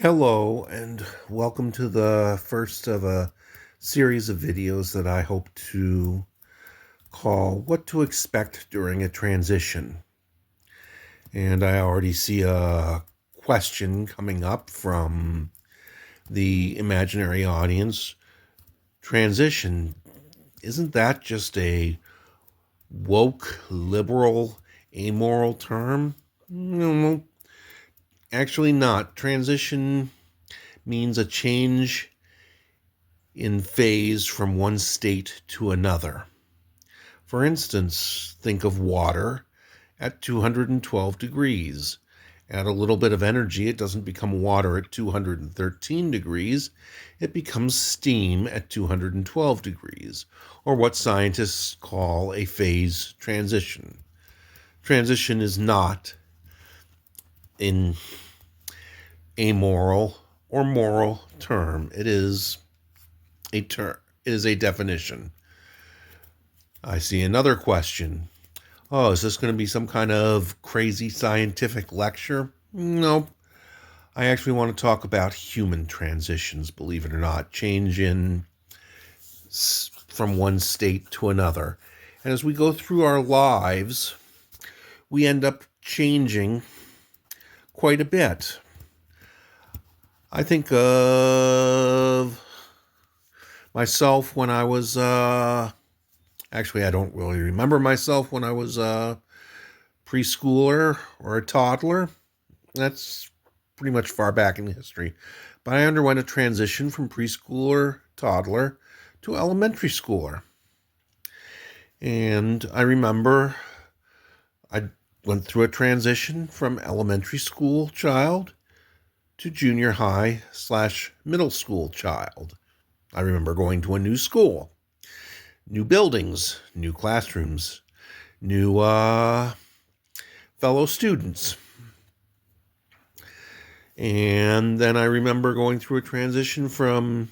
Hello, and welcome to the first of a series of videos that I hope to call What to Expect During a Transition. And I already see a question coming up from the imaginary audience. Transition, isn't that just a woke, liberal, amoral term? No, actually not. Transition means a change in phase from one state to another. For instance, think of water at 212 degrees. Add a little bit of energy, it doesn't become water at 213 degrees, it becomes steam at 212 degrees, or what scientists call a phase transition. Transition is not an amoral or moral term. It is a term. It is a definition. I see another question. Oh, is this going to be some kind of crazy scientific lecture? No. I actually want to talk about human transitions, believe it or not, change in from one state to another. And as we go through our lives, we end up changing quite a bit. I think of myself when I was, actually, I don't really remember myself when I was a preschooler or a toddler. That's pretty much far back in history. But I underwent a transition from preschooler, toddler, to elementary schooler. And I remember I went through a transition from elementary school child to junior high / middle school child. I remember going to a new school, new buildings, new classrooms, new fellow students. And then I remember going through a transition from,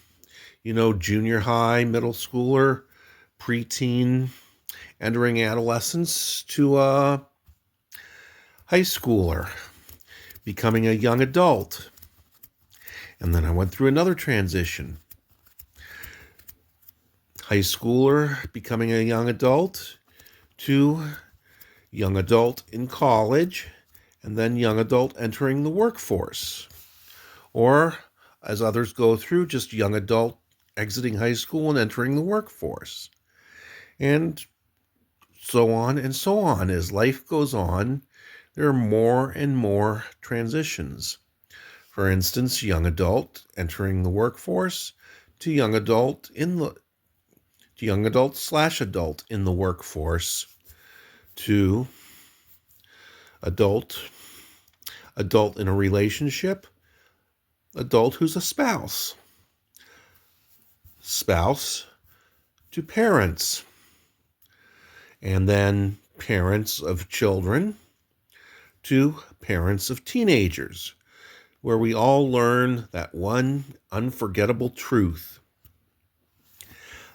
junior high, middle schooler, preteen, entering adolescence to a high schooler, becoming a young adult. And then I went through another transition. High schooler, becoming a young adult, to young adult in college, and then young adult entering the workforce. Or, as others go through, just young adult exiting high school and entering the workforce. And so on and so on. As life goes on, there are more and more transitions. For instance, young adult entering the workforce to young adult / adult in the workforce to adult in a relationship, adult who's a spouse to parents, and then parents of children to parents of teenagers, where we all learn that one unforgettable truth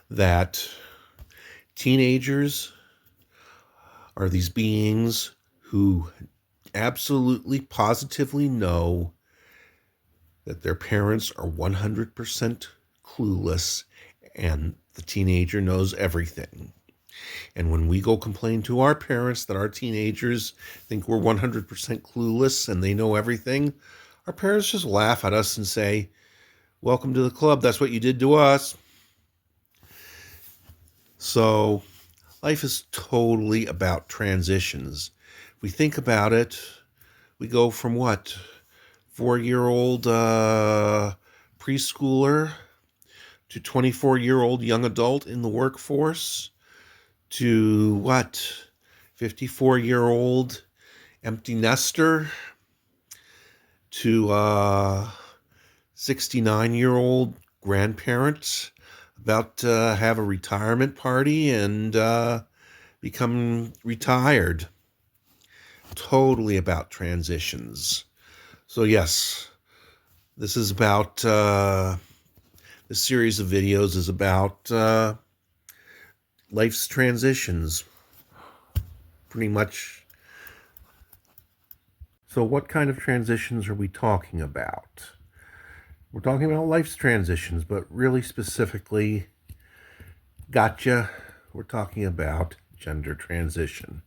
that teenagers are these beings who absolutely, positively know that their parents are 100% clueless and the teenager knows everything. And when we go complain to our parents that our teenagers think we're 100% clueless and they know everything, our parents just laugh at us and say, "Welcome to the club. That's what you did to us." So life is totally about transitions. If we think about it, we go from what? 4-year-old preschooler to 24-year-old young adult in the workforce to what? 54-year-old empty nester to 69-year-old grandparents about to have a retirement party and become retired. Totally about transitions. So yes, this is about, this series of videos is about life's transitions, pretty much. So what kind of transitions are we talking about? We're talking about life's transitions, but really specifically, gotcha, we're talking about gender transition.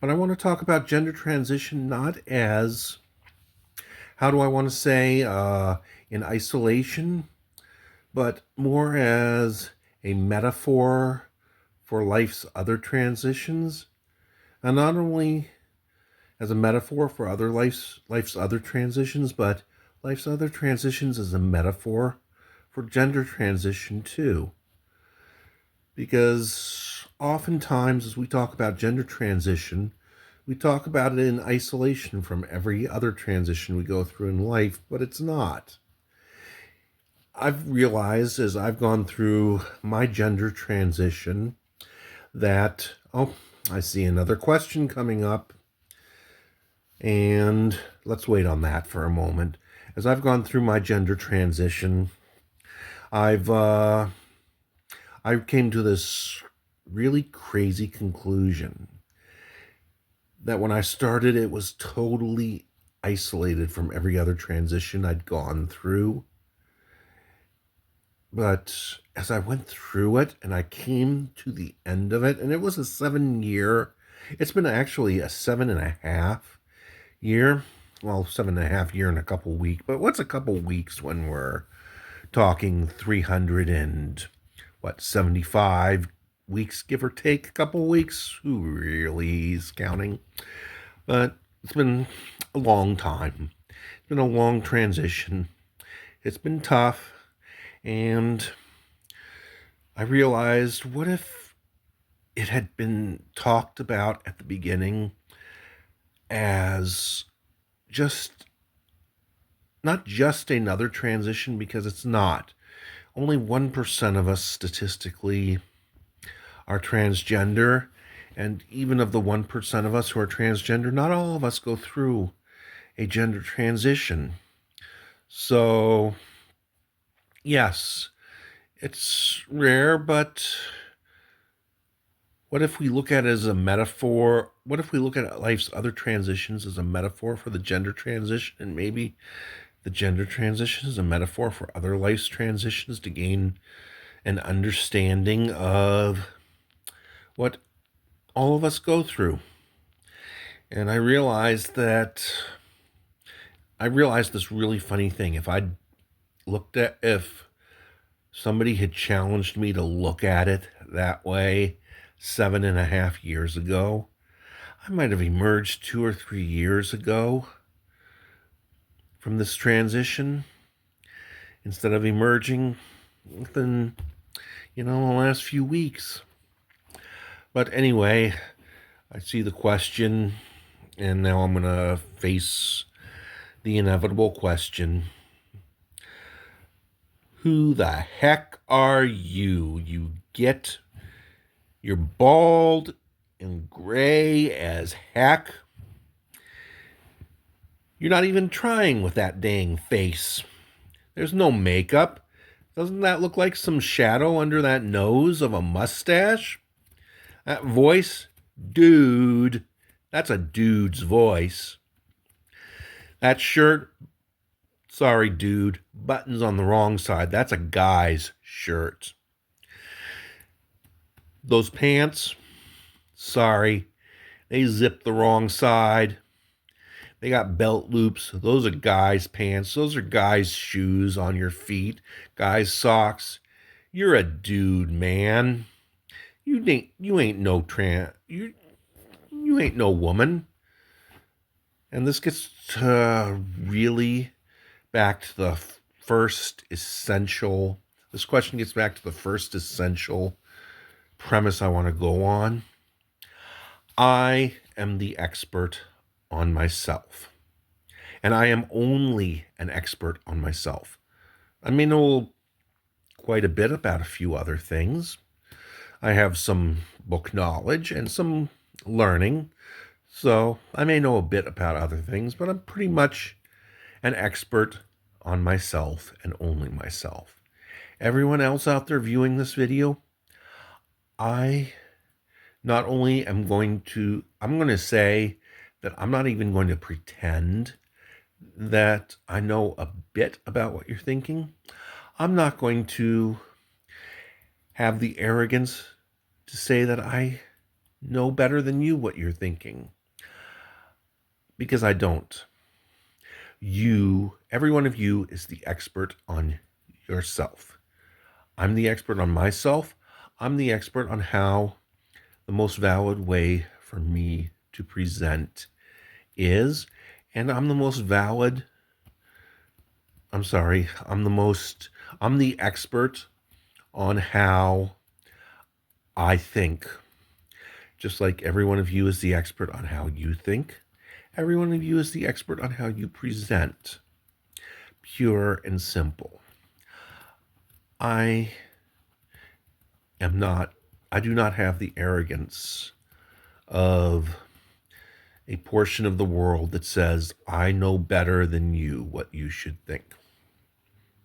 But I want to talk about gender transition not as, how do I want to say, in isolation, but more as a metaphor for life's other transitions. And not only as a metaphor for life's other transitions, but life's other transitions as a metaphor for gender transition too. Because oftentimes as we talk about gender transition, we talk about it in isolation from every other transition we go through in life, but it's not. I've realized as I've gone through my gender transition that, oh, I see another question coming up, and let's wait on that for a moment. As I've gone through my gender transition, I came to this really crazy conclusion that when I started, it was totally isolated from every other transition I'd gone through. But as I went through it and I came to the end of it, and it was it's been actually a 7.5 year, well, 7.5 year and a couple weeks, but what's a couple weeks when we're talking 375 weeks, give or take a couple weeks? Who really is counting? But it's been a long time. It's been a long transition. It's been tough. And I realized, what if it had been talked about at the beginning as not just another transition, because it's not. Only 1% of us statistically are transgender. And even of the 1% of us who are transgender, not all of us go through a gender transition. So, yes, it's rare, but what if we look at it as a metaphor? What if we look at life's other transitions as a metaphor for the gender transition? And maybe the gender transition is a metaphor for other life's transitions to gain an understanding of what all of us go through. And I realized this really funny thing. If somebody had challenged me to look at it that way 7.5 years ago, I might have emerged 2 or 3 years ago from this transition instead of emerging within, the last few weeks. But anyway, I see the question, and now I'm going to face the inevitable question. Who the heck are you? You're bald and gray as heck. You're not even trying with that dang face. There's no makeup. Doesn't that look like some shadow under that nose of a mustache? That voice? Dude. That's a dude's voice. That shirt? Sorry, dude. Buttons on the wrong side. That's a guy's shirt. Those pants? Sorry. They zipped the wrong side. They got belt loops. Those are guys' pants. Those are guys' shoes on your feet. Guys' socks. You're a dude, man. You ain't no you ain't no woman. And this gets really back to the first essential. This question gets back to the first essential premise I want to go on. I am the expert on myself. And I am only an expert on myself. I may know quite a bit about a few other things. I have some book knowledge and some learning, so I may know a bit about other things, but I'm pretty much an expert on myself and only myself. Everyone else out there viewing this video, I not only I'm going to say that I'm not even going to pretend that I know a bit about what you're thinking. I'm not going to have the arrogance to say that I know better than you what you're thinking, because I don't. Every one of you is the expert on yourself. I'm the expert on myself. I'm the expert on how the most valid way for me to present is. And I'm the most valid, I'm sorry, I'm the expert on how I think. Just like every one of you is the expert on how you think, every one of you is the expert on how you present. Pure and simple. I am not, I do not have the arrogance of a portion of the world that says, I know better than you what you should think.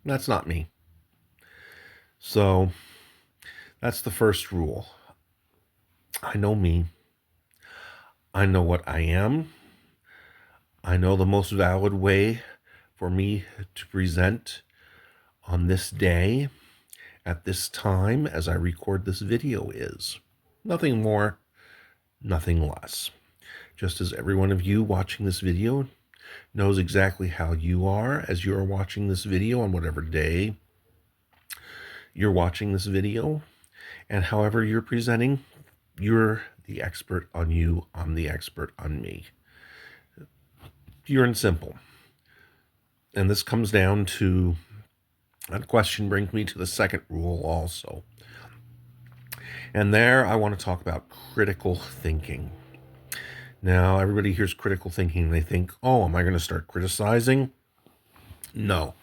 That's not me. So that's the first rule. I know me. I know what I am. I know the most valid way for me to present on this day, at this time, as I record this video is. Nothing more, nothing less. Just as every one of you watching this video knows exactly how you are as you are watching this video on whatever day you're watching this video, and however you're presenting, you're the expert on you, I'm the expert on me. Pure and simple. And this comes down to, that question brings me to the second rule also. And there I want to talk about critical thinking. Now, everybody hears critical thinking and they think, oh, am I going to start criticizing? No.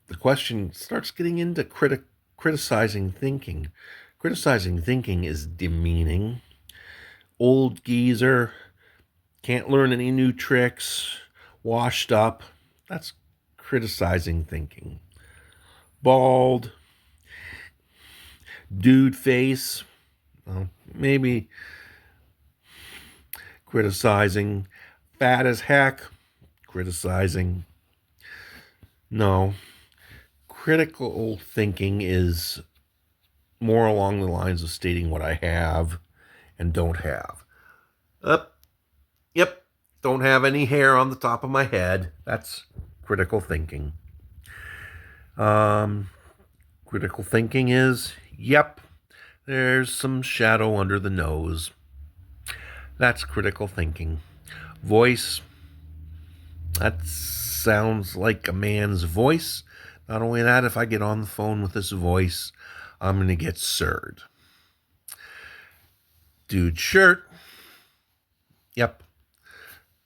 The question starts getting into criticizing thinking. Criticizing thinking is demeaning. Old geezer, can't learn any new tricks, washed up. That's criticizing thinking. Bald, dude face, well, maybe criticizing. Fat as heck, criticizing. No. Critical thinking is more along the lines of stating what I have and don't have. Yep, don't have any hair on the top of my head. That's critical thinking. Critical thinking is, yep, there's some shadow under the nose. That's critical thinking. Voice, that sounds like a man's voice. Not only that, if I get on the phone with this voice, I'm going to get served. Dude shirt, yep,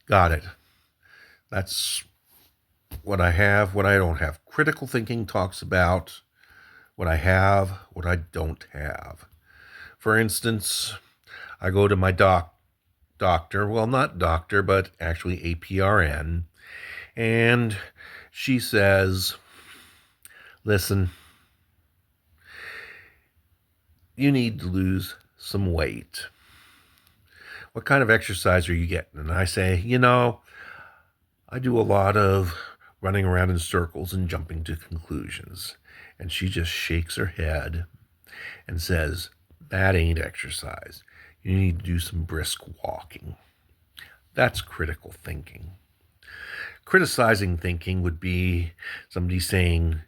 got it. That's what I have, what I don't have. Critical thinking talks about what I have, what I don't have. For instance, I go to my doctor, well, not doctor, but actually APRN, and she says, listen, you need to lose some weight. What kind of exercise are you getting? And I say, I do a lot of running around in circles and jumping to conclusions. And she just shakes her head and says, that ain't exercise. You need to do some brisk walking. That's critical thinking. Criticizing thinking would be somebody saying,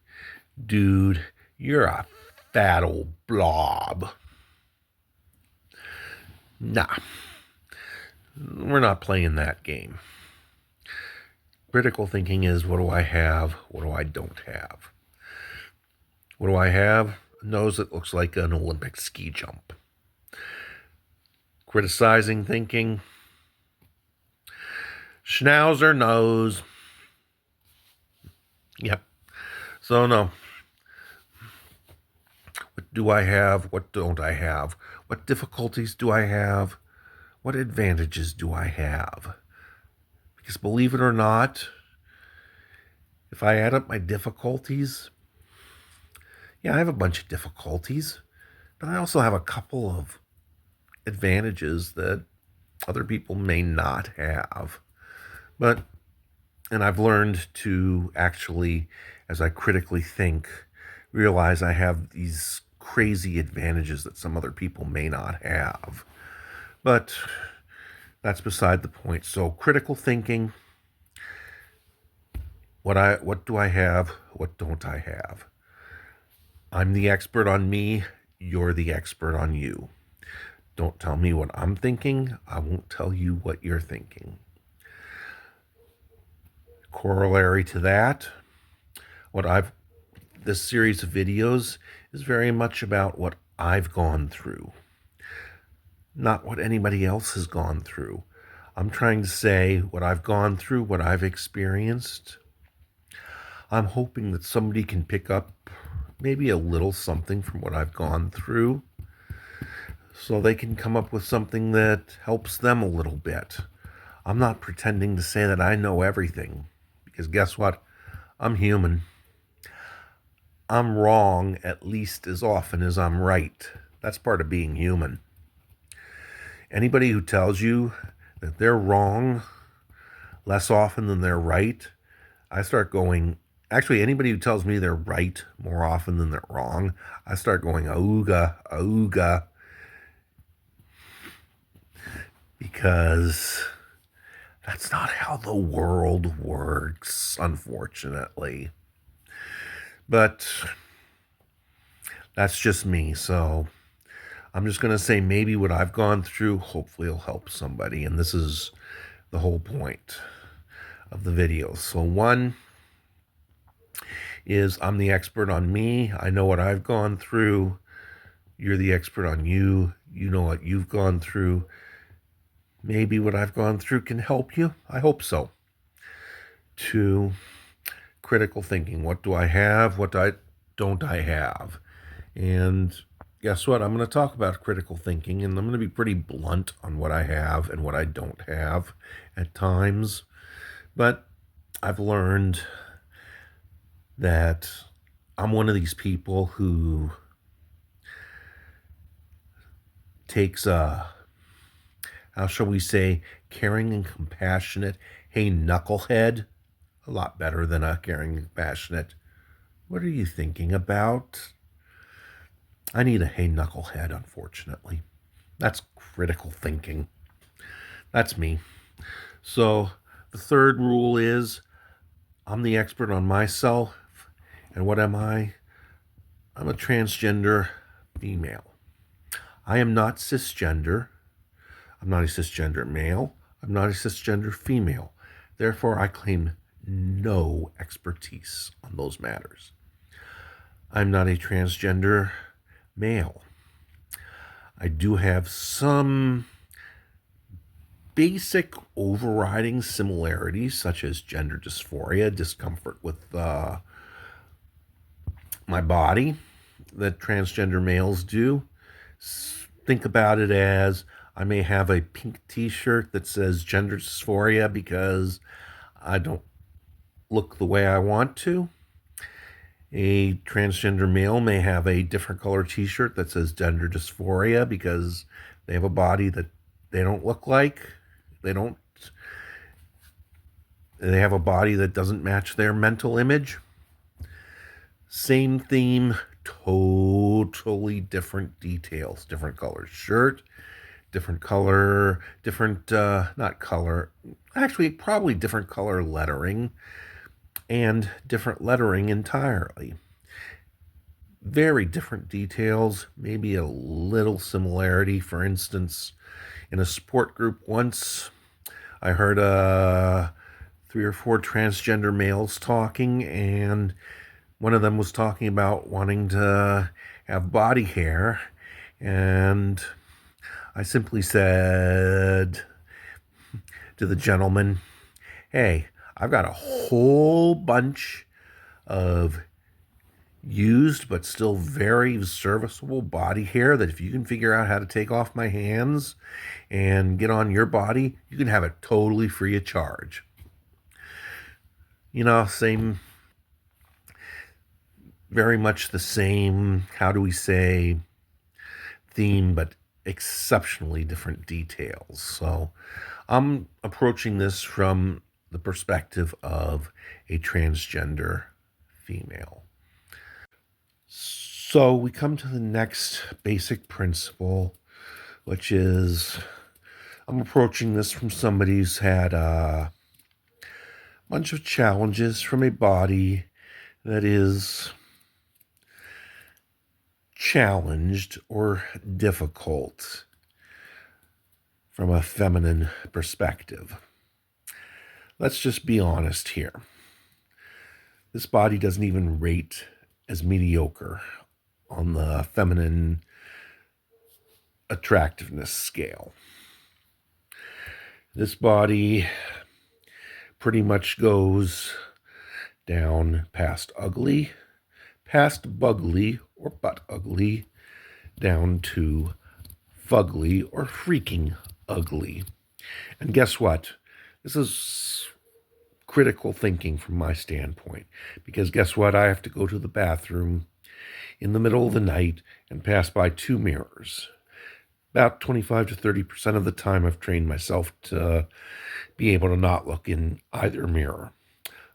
dude, you're a fat old blob. Nah, we're not playing that game. Critical thinking is, what do I have? What do I don't have? What do I have? A nose that looks like an Olympic ski jump. Criticizing thinking, schnauzer nose. Yep. So no. What do I have? What don't I have? What difficulties do I have? What advantages do I have? Because believe it or not, if I add up my difficulties, yeah, I have a bunch of difficulties, but I also have a couple of advantages that other people may not have. But And I've learned to actually, as I critically think, realize I have these crazy advantages that some other people may not have. But that's beside the point. So critical thinking, what do I have? What don't I have? I'm the expert on me, you're the expert on you. Don't tell me what I'm thinking, I won't tell you what you're thinking. Corollary to that, what I've this series of videos is very much about what I've gone through, not what anybody else has gone through. I'm trying to say what I've gone through, what I've experienced. I'm hoping that somebody can pick up maybe a little something from what I've gone through so they can come up with something that helps them a little bit. I'm not pretending to say that I know everything, because guess what? I'm human. I'm wrong at least as often as I'm right. That's part of being human. Anybody who tells you that they're wrong less often than they're right, I start going, actually, anybody who tells me they're right more often than they're wrong, I start going, auga, auga, because that's not how the world works, unfortunately. But that's just me, so I'm just going to say maybe what I've gone through hopefully will help somebody, and this is the whole point of the video. So one is I'm the expert on me. I know what I've gone through. You're the expert on you. You know what you've gone through. Maybe what I've gone through can help you. I hope so. Two, critical thinking. What do I have? What don't I have? And guess what? I'm going to talk about critical thinking, and I'm going to be pretty blunt on what I have and what I don't have at times. But I've learned that I'm one of these people who takes a, how shall we say, caring and compassionate, hey, knucklehead, a lot better than a caring and compassionate, what are you thinking about? I need a hey, knucklehead, unfortunately. That's critical thinking. That's me. So the third rule is I'm the expert on myself. And what am I? I'm a transgender female. I am not cisgender. I'm not a cisgender male. I'm not a cisgender female. Therefore, I claim no expertise on those matters. I'm not a transgender male. I do have some basic overriding similarities, such as gender dysphoria, discomfort with my body, that transgender males do. Think about it as I may have a pink t-shirt that says gender dysphoria because I don't look the way I want to. A transgender male may have a different color t-shirt that says gender dysphoria because they have a body that they don't look like. They have a body that doesn't match their mental image. Same theme, totally different details, different color shirt, different color, not color, actually probably different color lettering, and different lettering entirely. Very different details, maybe a little similarity. For instance, in a sport group once, I heard 3 or 4 transgender males talking, and one of them was talking about wanting to have body hair, and I simply said to the gentleman, hey, I've got a whole bunch of used but still very serviceable body hair that if you can figure out how to take off my hands and get on your body, you can have it totally free of charge. You know, same, very much the same, how do we say, theme, but exceptionally different details. So I'm approaching this from the perspective of a transgender female. So we come to the next basic principle, which is I'm approaching this from somebody who's had a bunch of challenges from a body that is challenged or difficult from a feminine perspective. Let's just be honest here. This body doesn't even rate as mediocre on the feminine attractiveness scale. This body pretty much goes down past ugly, past bugly or butt ugly, down to fugly or freaking ugly. And guess what? This is critical thinking from my standpoint, because guess what? I have to go to the bathroom in the middle of the night and pass by 2 mirrors. About 25 to 30% of the time I've trained myself to be able to not look in either mirror.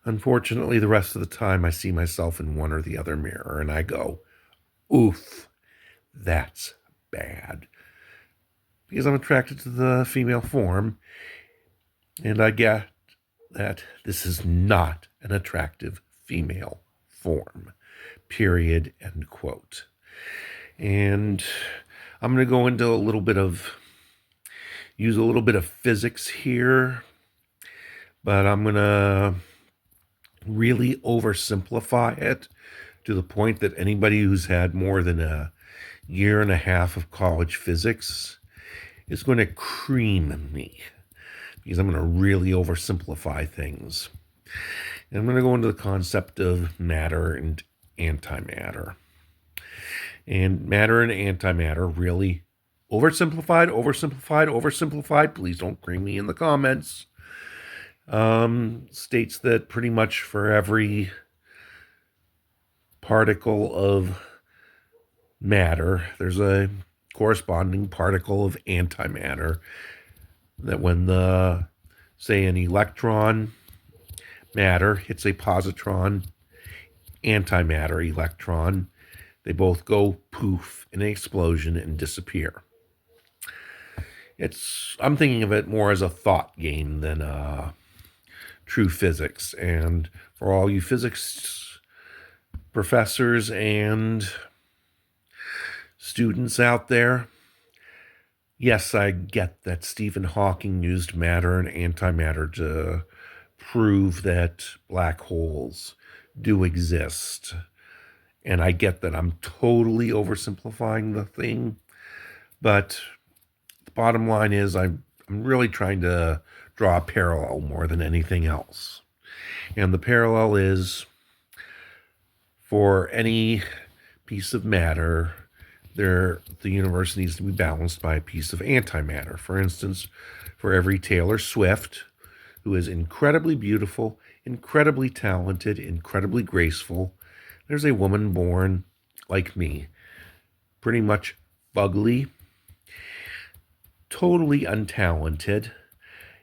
Unfortunately, the rest of the time I see myself in one or the other mirror and I go, oof, that's bad. Because I'm attracted to the female form and I get that this is not an attractive female form, period, end quote. And I'm going to go into use a little bit of physics here, but I'm going to really oversimplify it to the point that anybody who's had more than a year and a half of college physics is going to cream me, because I'm going to really oversimplify things. And I'm going to go into the concept of matter and antimatter. And matter and antimatter really oversimplified. Please don't cream me in the comments. States that pretty much for every particle of matter, there's a corresponding particle of antimatter. That when say an electron matter hits a positron antimatter electron, they both go poof in an explosion and disappear. I'm thinking of it more as a thought game than true physics. And for all you physics professors and students out there, yes, I get that Stephen Hawking used matter and antimatter to prove that black holes do exist. And I get that I'm totally oversimplifying the thing. But the bottom line is I'm really trying to draw a parallel more than anything else. And the parallel is, for any piece of matter, the universe needs to be balanced by a piece of antimatter. For instance, for every Taylor Swift, who is incredibly beautiful, incredibly talented, incredibly graceful, there's a woman born like me, pretty much fugly, totally untalented.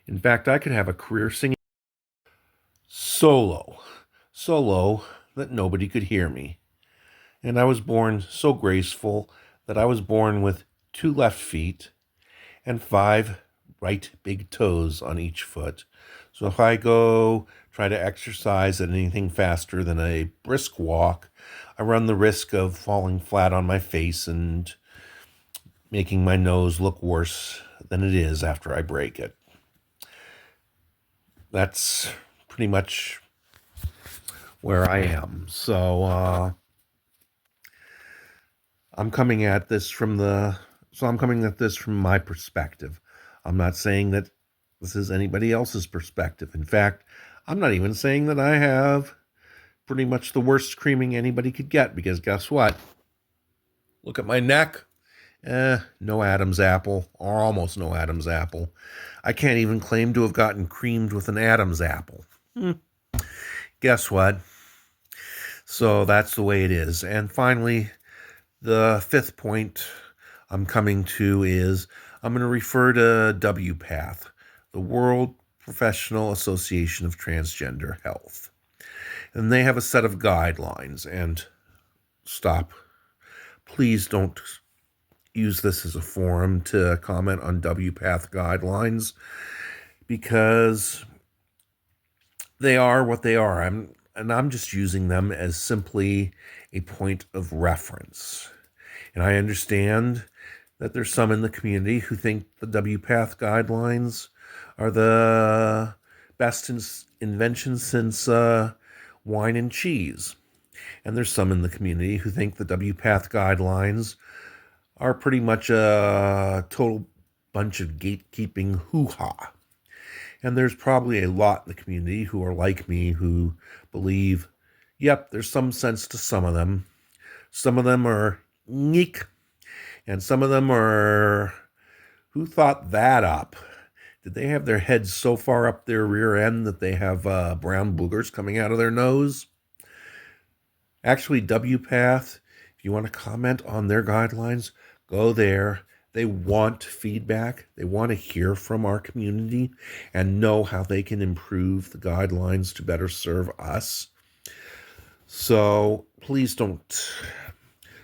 In fact, I could have a career singing solo that nobody could hear me. And I was born so graceful that I was born with 2 left feet and 5 right big toes on each foot. So if I go try to exercise at anything faster than a brisk walk, I run the risk of falling flat on my face and making my nose look worse than it is after I break it. That's pretty much where I am. So I'm coming at this from my perspective. I'm not saying that this is anybody else's perspective. In fact, I'm not even saying that I have pretty much the worst screaming anybody could get, because guess what? Look at my neck. No Adam's apple, or almost no Adam's apple. I can't even claim to have gotten creamed with an Adam's apple. Guess what? So that's the way it is. And finally, the 5th point I'm coming to is I'm going to refer to WPATH, the World Professional Association of Transgender Health. And they have a set of guidelines. And stop. Please don't use this as a forum to comment on WPATH guidelines, because they are what they are. I'm just using them as simply a point of reference. And I understand that there's some in the community who think the WPATH guidelines are the best invention since wine and cheese. And there's some in the community who think the WPATH guidelines are pretty much a total bunch of gatekeeping hoo-ha. And there's probably a lot in the community who are like me, who believe, yep, there's some sense to some of them. Some of them are neek, and some of them are, who thought that up? Did they have their heads so far up their rear end that they have brown boogers coming out of their nose? Actually, WPATH, if you want to comment on their guidelines, go there. They want feedback. They want to hear from our community and know how they can improve the guidelines to better serve us. So please don't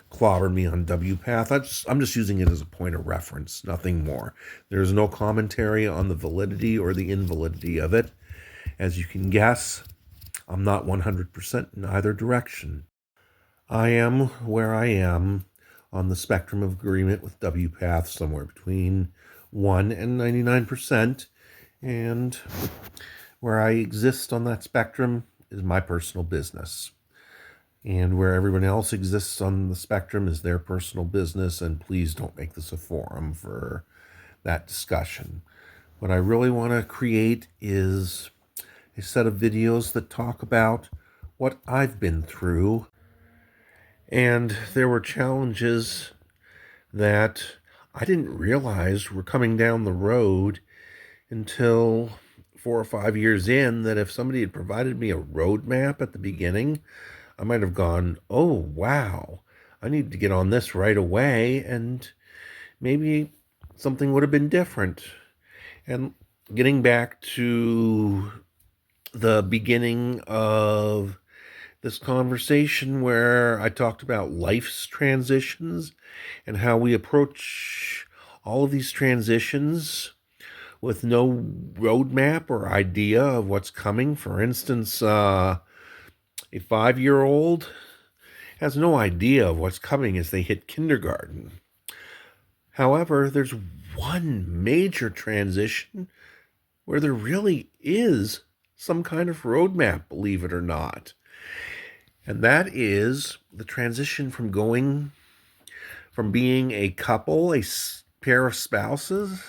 clobber me on WPATH. I'm just using it as a point of reference, nothing more. There's no commentary on the validity or the invalidity of it. As you can guess, I'm not 100% in either direction. I am where I am on the spectrum of agreement with WPATH, somewhere between 1 and 99%, and where I exist on that spectrum is my personal business. And where everyone else exists on the spectrum is their personal business, and please don't make this a forum for that discussion. What I really want to create is a set of videos that talk about what I've been through. And there were challenges that I didn't realize were coming down the road until 4 or 5 years in, that if somebody had provided me a roadmap at the beginning, I might have gone, oh, wow, I need to get on this right away, and maybe something would have been different. And getting back to the beginning of this conversation where I talked about life's transitions and how we approach all of these transitions with no roadmap or idea of what's coming. For instance, a 5-year-old has no idea of what's coming as they hit kindergarten. However, there's one major transition where there really is some kind of roadmap, believe it or not. And that is the transition from being a couple, a pair of spouses,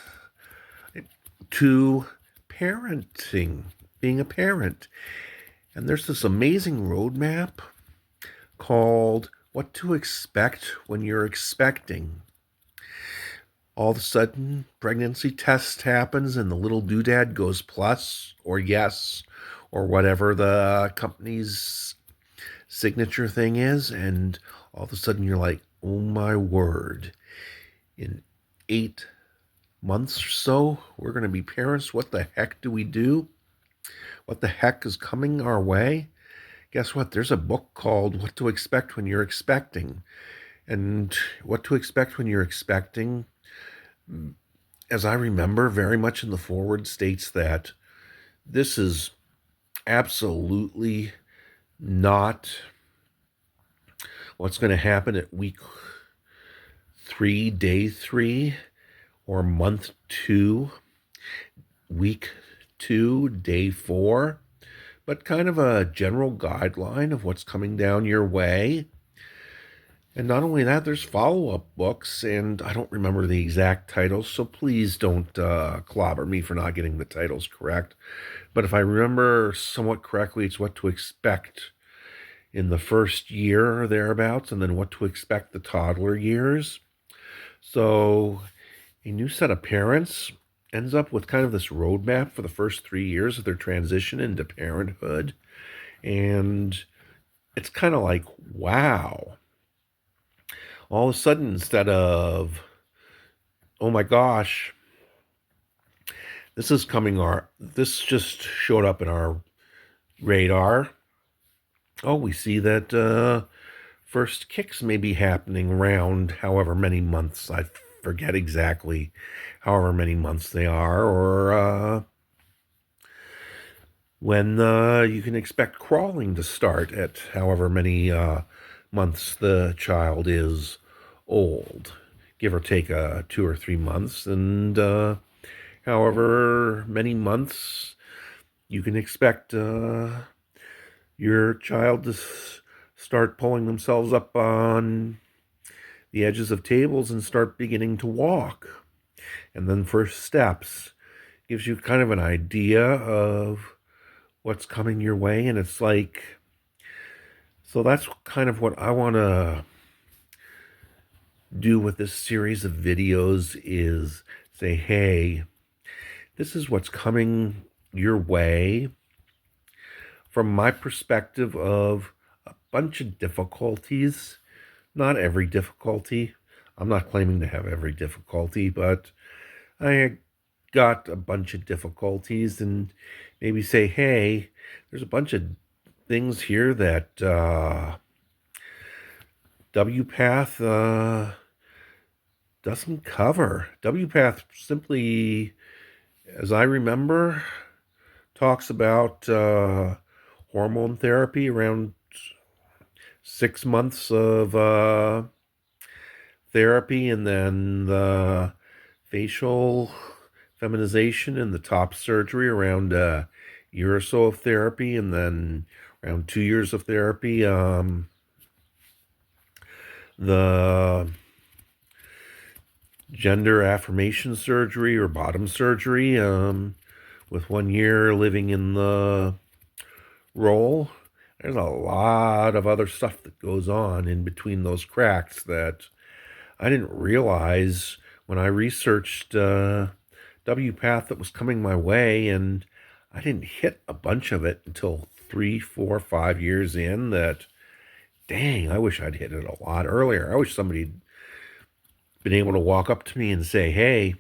to parenting, being a parent. And there's this amazing roadmap called What to Expect When You're Expecting. All of a sudden, pregnancy test happens and the little doodad goes plus or yes or whatever the company's signature thing is, and all of a sudden you're like, oh my word, in 8 months or so, we're going to be parents. What the heck do we do? What the heck is coming our way? Guess what? There's a book called What to Expect When You're Expecting. And What to Expect When You're Expecting, as I remember, very much in the foreword states that this is absolutely not what's going to happen at week 3, day 3, or month 2, week 2, day 4, but kind of a general guideline of what's coming down your way. And not only that, there's follow-up books, and I don't remember the exact titles, so please don't clobber me for not getting the titles correct. But if I remember somewhat correctly, it's What to Expect in the first year or thereabouts, and then What to Expect the toddler years. So a new set of parents ends up with kind of this roadmap for the first 3 years of their transition into parenthood. And it's kind of like, wow. All of a sudden, instead of, oh my gosh, This just showed up in our radar. Oh, we see that first kicks may be happening around however many months. I forget exactly however many months they are, or when you can expect crawling to start at however many months the child is old, give or take 2 or 3 months, and however many months you can expect your child to start pulling themselves up on the edges of tables and start beginning to walk. And then first steps gives you kind of an idea of what's coming your way. And it's like, so that's kind of what I want to do with this series of videos is say, hey, this is what's coming your way from my perspective of a bunch of difficulties. Not every difficulty. I'm not claiming to have every difficulty, but I got a bunch of difficulties, and maybe say, hey, there's a bunch of things here that WPATH doesn't cover. WPATH simply, as I remember, talks about hormone therapy around 6 months of therapy, and then the facial feminization and the top surgery around a year or so of therapy, and then around 2 years of therapy. The gender affirmation surgery or bottom surgery, with 1 year living in the role. There's a lot of other stuff that goes on in between those cracks that I didn't realize when I researched WPATH that was coming my way, and I didn't hit a bunch of it until 3, 4, 5 years in. That, dang, I wish I'd hit it a lot earlier. I wish somebody'd been able to walk up to me and say, hey,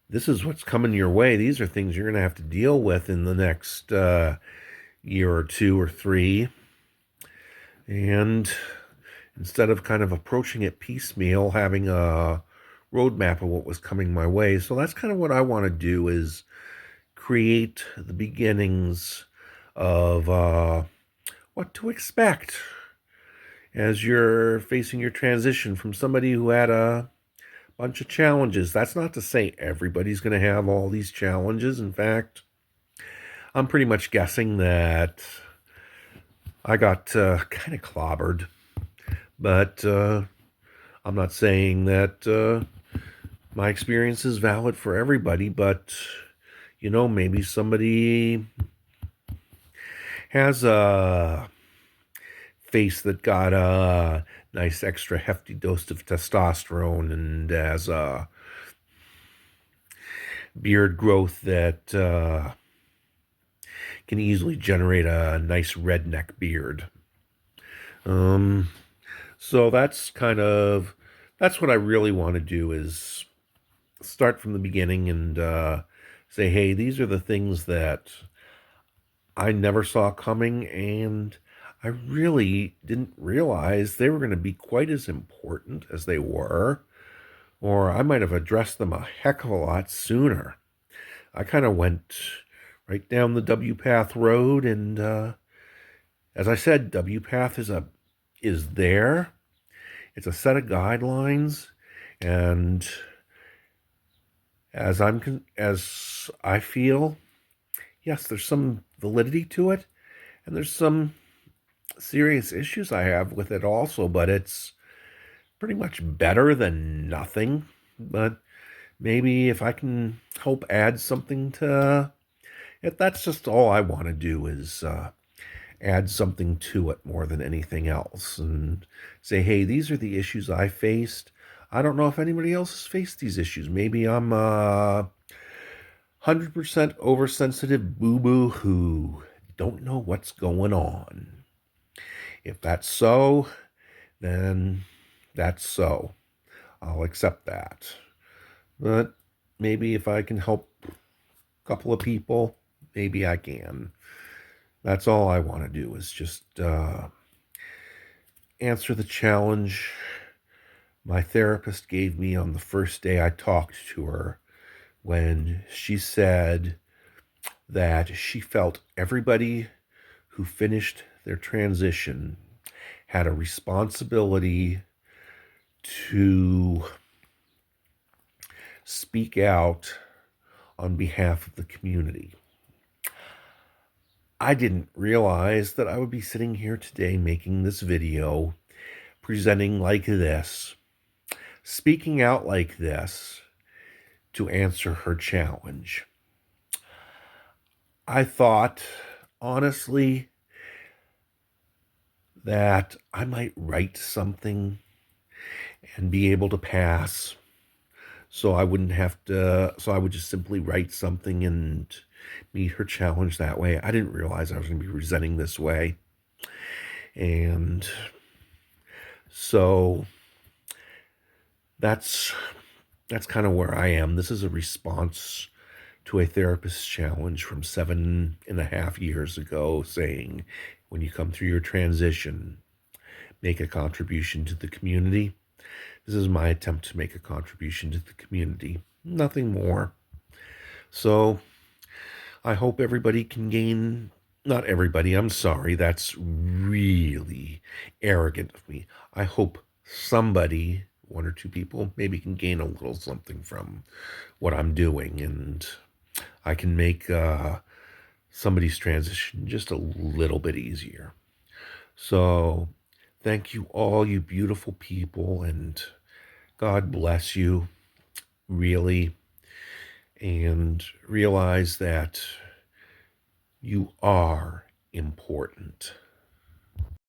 this is what's coming your way. These are things you're going to have to deal with in the next year or 2 or 3. And instead of kind of approaching it piecemeal, having a roadmap of what was coming my way. So that's kind of what I want to do, is create the beginnings of what to expect as you're facing your transition from somebody who had a bunch of challenges. That's not to say everybody's going to have all these challenges. In fact, I'm pretty much guessing that I got kind of clobbered, but I'm not saying that my experience is valid for everybody, but maybe somebody has a face that got a nice extra hefty dose of testosterone and has a beard growth that can easily generate a nice redneck beard. So that's what I really want to do, is start from the beginning and say, hey, these are the things that I never saw coming, and I really didn't realize they were going to be quite as important as they were, or I might have addressed them a heck of a lot sooner. I kind of went right down the WPATH road, and as I said, WPATH is there. It's a set of guidelines, and as I feel, yes, there's some validity to it, and there's some serious issues I have with it also, but it's pretty much better than nothing. But maybe if I can help add something to it, that's just all I want to do, is add something to it more than anything else, and say, hey, these are the issues I faced. I don't know if anybody else has faced these issues. Maybe I'm 100% oversensitive boo-boo who don't know what's going on. If that's so, then that's so. I'll accept that. But maybe if I can help a couple of people, maybe I can. That's all I want to do is just answer the challenge my therapist gave me on the first day I talked to her when she said that she felt everybody who finished their transition had a responsibility to speak out on behalf of the community. I didn't realize that I would be sitting here today making this video, presenting like this, speaking out like this to answer her challenge. I thought, honestly, that I might write something and be able to pass. So I wouldn't have to, so I would just simply write something and meet her challenge that way. I didn't realize I was going to be presenting this way. And so that's kind of where I am. This is a response to a therapist's challenge from 7.5 years ago saying, when you come through your transition, make a contribution to the community. This is my attempt to make a contribution to the community. Nothing more. So I hope everybody can gain, not everybody, I'm sorry, that's really arrogant of me. I hope somebody, one or two people, maybe can gain a little something from what I'm doing, and I can make somebody's transition just a little bit easier. So thank you all, you beautiful people, and God bless you, really, and realize that you are important.